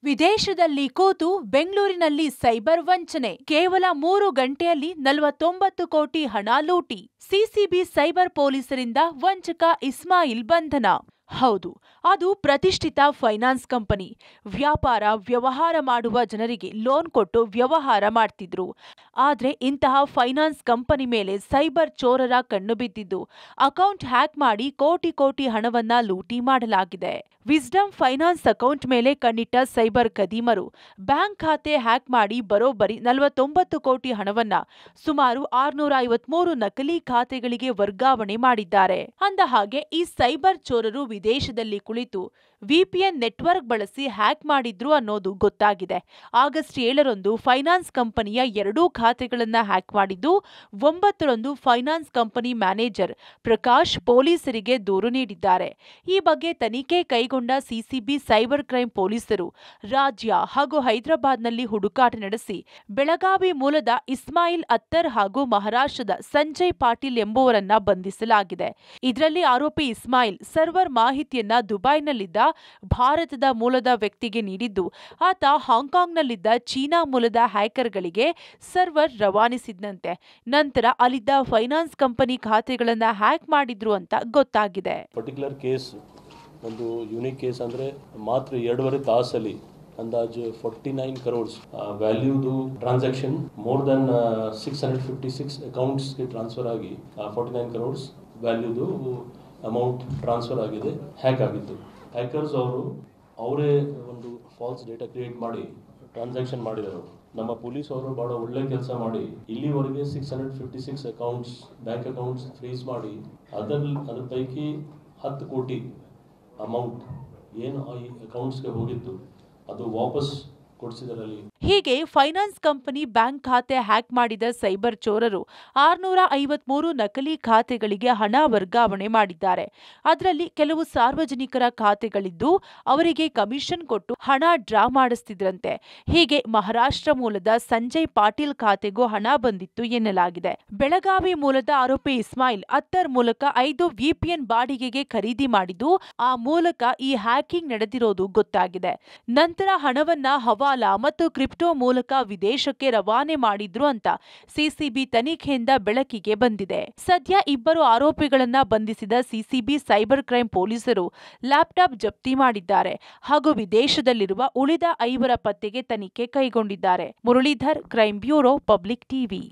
ವಿದೇಶದಲ್ಲಿ ಕೂತು ಬೆಂಗಳೂರಿನಲ್ಲಿ ಸೈಬರ್ ವಂಚನೆ. ಕೇವಲ 3 ಗಂಟೆಯಲ್ಲಿ 49 ಕೋಟಿ ಹಣ ಲೂಟಿ. ಸಿಸಿಬಿ ಸೈಬರ್ ಪೊಲೀಸರಿಂದ ವಂಚಕ ಇಸ್ಮಾಯಿಲ್ ಬಂಧನ. ಹೌದು, ಅದು ಪ್ರತಿಷ್ಠಿತ ಫೈನಾನ್ಸ್ ಕಂಪನಿ. ವ್ಯಾಪಾರ ವ್ಯವಹಾರ ಮಾಡುವ ಜನರಿಗೆ ಲೋನ್ ಕೊಟ್ಟು ವ್ಯವಹಾರ ಮಾಡ್ತಿದ್ರು. ಆದ್ರೆ ಇಂತಹ ಫೈನಾನ್ಸ್ ಕಂಪನಿ ಮೇಲೆ ಸೈಬರ್ ಚೋರರ ಕಣ್ಣು ಬಿದ್ದಿದ್ದು ಅಕೌಂಟ್ ಹ್ಯಾಕ್ ಮಾಡಿ ಕೋಟಿ ಕೋಟಿ ಹಣವನ್ನ ಲೂಟಿ ಮಾಡಲಾಗಿದೆ. ವಿಸ್ಡಮ್ ಫೈನಾನ್ಸ್ ಅಕೌಂಟ್ ಮೇಲೆ ಕಣ್ಣಿಟ್ಟ ಸೈಬರ್ ಕದೀಮರು ಬ್ಯಾಂಕ್ ಖಾತೆ ಹ್ಯಾಕ್ ಮಾಡಿ ಬರೋಬ್ಬರಿ 49 ಕೋಟಿ ಹಣವನ್ನ ಸುಮಾರು 653 ನಕಲಿ ಖಾತೆಗಳಿಗೆ ವರ್ಗಾವಣೆ ಮಾಡಿದ್ದಾರೆ. ಅಂದಹಾಗೆ ಈ ಸೈಬರ್ ಚೋರರು ವಿದೇಶದಲ್ಲಿ ಕುಳಿತು ವಿಪಿಎನ್ ನೆಟ್ವರ್ಕ್ ಬಳಸಿ ಹ್ಯಾಕ್ ಮಾಡಿದ್ರು ಅನ್ನೋದು ಗೊತ್ತಾಗಿದೆ. ಆಗಸ್ಟ್ 7ರಂದು ಫೈನಾನ್ಸ್ ಕಂಪನಿಯ 2 ಖಾತೆಗಳನ್ನ ಹ್ಯಾಕ್ ಮಾಡಿದ್ದು 9ರಂದು ಫೈನಾನ್ಸ್ ಕಂಪನಿ ಮ್ಯಾನೇಜರ್ ಪ್ರಕಾಶ್ ಪೊಲೀಸರಿಗೆ ದೂರು ನೀಡಿದ್ದಾರೆ. ಈ ಬಗ್ಗೆ ತನಿಖೆ ಕೈಗೊಂಡ ಸಿಸಿಬಿ ಸೈಬರ್ ಕ್ರೈಂ ಪೊಲೀಸರು ರಾಜ್ಯ ಹಾಗೂ ಹೈದರಾಬಾದ್ನಲ್ಲಿ ಹುಡುಕಾಟ ನಡೆಸಿ ಬೆಳಗಾವಿ ಮೂಲದ ಇಸ್ಮಾಯಿಲ್ ಅತ್ತರ್ ಹಾಗೂ ಮಹಾರಾಷ್ಟ್ರದ ಸಂಜಯ್ ಪಾಟೀಲ್ ಎಂಬುವರನ್ನ ಬಂಧಿಸಲಾಗಿದೆ. ಇದರಲ್ಲಿ ಆರೋಪಿ ಇಸ್ಮಾಯಿಲ್ ಸರ್ವರ್ ಮಾಹಿತಿಯನ್ನ ದುಬೈನಲ್ಲಿದ್ದ ಭಾರತದ ಮೂಲದ ವ್ಯಕ್ತಿಗೆ ನೀಡಿದ್ದು, ಆತ ಹಾಂಗ್ಕಾಂಗ್ನಲ್ಲಿದ್ದ ಚೀನಾ ಮೂಲದ ಹ್ಯಾಕರ್ಗಳಿಗೆ ಸರ್ವರ್ ರವಾನಿಸಿದ್ದಂತೆ. ನಂತರ ಅಲ್ಲಿದ್ದ ಫೈನಾನ್ಸ್ ಕಂಪನಿ ಖಾತೆಗಳನ್ನ ಹ್ಯಾಕ್ ಮಾಡಿದ್ರು ಅಂತ ಗೊತ್ತಾಗಿದೆ. ಪರ್ಟಿಕ್ಯುಲರ್ ಕೇಸ್ ಒಂದು ಯೂನಿಕ್ ಕೇಸ್ ಅಂದರೆ ಮಾತ್ರ 2.5 ತಾಸಲ್ಲಿ ಅಂದಾಜು 49 crores ವ್ಯಾಲ್ಯೂದು ಟ್ರಾನ್ಸಾಕ್ಷನ್ ಮೋರ್ ದೆನ್ 656 ಅಕೌಂಟ್ಸ್ಗೆ ಟ್ರಾನ್ಸ್ಫರ್ ಆಗಿ 49 crores ವ್ಯಾಲ್ಯೂದು ಅಮೌಂಟ್ ಟ್ರಾನ್ಸ್ಫರ್ ಆಗಿದೆ, ಹ್ಯಾಕ್ ಆಗಿತ್ತು. ಹ್ಯಾಕರ್ಸ್ ಅವರೇ ಒಂದು ಫಾಲ್ಸ್ ಡೇಟಾ ಕ್ರಿಯೇಟ್ ಮಾಡಿ ಟ್ರಾನ್ಸಾಕ್ಷನ್ ಮಾಡಿದರು. ನಮ್ಮ ಪೊಲೀಸ್ ಅವರು ಭಾಳ ಒಳ್ಳೆ ಕೆಲಸ ಮಾಡಿ ಇಲ್ಲಿವರೆಗೆ 656 ಅಕೌಂಟ್ಸ್ ಬ್ಯಾಂಕ್ ಅಕೌಂಟ್ಸ್ ಫ್ರೀಸ್ ಮಾಡಿ ಅದ್ರ ಪೈಕಿ 10 ಕೋಟಿ ಅಮೌಂಟ್ ಏನು ಈ ಅಕೌಂಟ್ಸ್ಗೆ ಹೋಗಿತ್ತು ಅದು ವಾಪಸ್ ಕೊಡಿಸಿದರಲ್ಲಿ. ಹೀಗೆ ಫೈನಾನ್ಸ್ ಕಂಪನಿ ಬ್ಯಾಂಕ್ ಖಾತೆ ಹ್ಯಾಕ್ ಮಾಡಿದ ಸೈಬರ್ ಚೋರರು 653 ನಕಲಿ ಖಾತೆಗಳಿಗೆ ಹಣ ವರ್ಗಾವಣೆ ಮಾಡಿದ್ದಾರೆ. ಅದರಲ್ಲಿ ಕೆಲವು ಸಾರ್ವಜನಿಕರ ಖಾತೆಗಳಿದ್ದು ಅವರಿಗೆ ಕಮಿಷನ್ ಕೊಟ್ಟು ಹಣ ಡ್ರಾ ಮಾಡಿಸ್ತಿದ್ರಂತೆ. ಹೀಗೆ ಮಹಾರಾಷ್ಟ್ರ ಮೂಲದ ಸಂಜಯ್ ಪಾಟೀಲ್ ಖಾತೆಗೂ ಹಣ ಬಂದಿತ್ತು ಎನ್ನಲಾಗಿದೆ. ಬೆಳಗಾವಿ ಮೂಲದ ಆರೋಪಿ ಇಸ್ಮಾಯಿಲ್ ಅತ್ತರ್ ಮೂಲಕ 5 ವಿಪಿಎನ್ ಬಾಡಿಗೆಗೆ ಖರೀದಿ ಮಾಡಿದ್ದು, ಆ ಮೂಲಕ ಈ ಹ್ಯಾಕಿಂಗ್ ನಡೆದಿರೋದು ಗೊತ್ತಾಗಿದೆ. ನಂತರ ಹಣವನ್ನ ಹವಾಲಾ ಮತ್ತು ಕ್ರಿಪ್ಟೋ ಮೂಲಕ ವಿದೇಶಕ್ಕೆ ರವಾನೆ ಮಾಡಿದ್ರು ಅಂತ ಸಿಸಿಬಿ ತನಿಖೆಯಿಂದ ಬೆಳಕಿಗೆ ಬಂದಿದೆ. ಸದ್ಯ 2 ಆರೋಪಿಗಳನ್ನ ಬಂಧಿಸಿದ ಸಿಸಿಬಿ ಸೈಬರ್ ಕ್ರೈಂ ಪೊಲೀಸರು ಲ್ಯಾಪ್ಟಾಪ್ ಜಪ್ತಿ ಮಾಡಿದ್ದಾರೆ ಹಾಗೂ ವಿದೇಶದಲ್ಲಿರುವ ಉಳಿದ 5 ಪತ್ತೆಗೆ ತನಿಖೆ ಕೈಗೊಂಡಿದ್ದಾರೆ. Muralidhar, crime bureau, public TV.